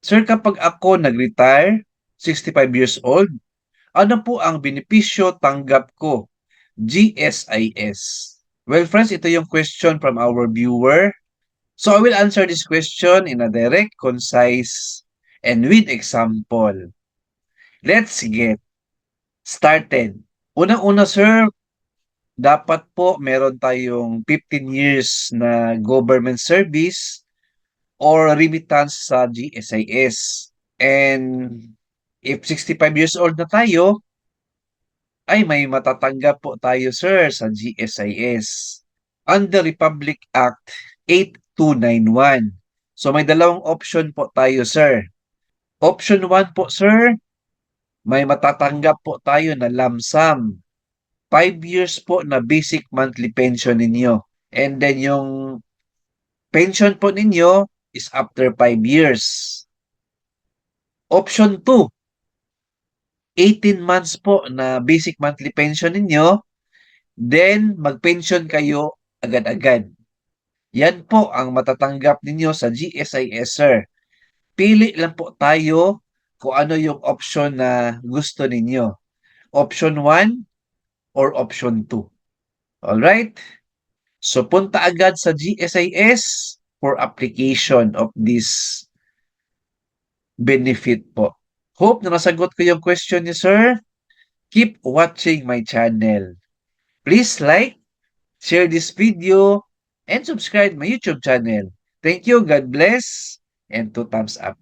Sir, kapag ako nag-retire, 65 years old, ano po ang benepisyo tanggap ko? GSIS. Well, friends, ito yung question from our viewer. So I will answer this question in a direct, concise, and with example. Let's get started. Unang-una, sir, dapat po meron tayong 15 years na government service or remittance sa GSIS. And if 65 years old na tayo, ay may matatanggap po tayo, sir, sa GSIS under Republic Act 8291. So may dalawang option po tayo, sir. Option 1 po, sir, may matatanggap po tayo na lump sum. 5 years po na basic monthly pension ninyo. And then yung pension po ninyo is after 5 years. Option 2, 18 months po na basic monthly pension ninyo, then mag-pension kayo agad-agad. Yan po ang matatanggap ninyo sa GSIS, sir. Pili lang po tayo kung ano yung option na gusto ninyo. Option 1 or option 2. Alright? So punta agad sa GSIS for application of this benefit po. Hope na nasagot ko yung question niyo, sir. Keep watching my channel. Please like, share this video, and subscribe my YouTube channel. Thank you, God bless, and 2 thumbs up.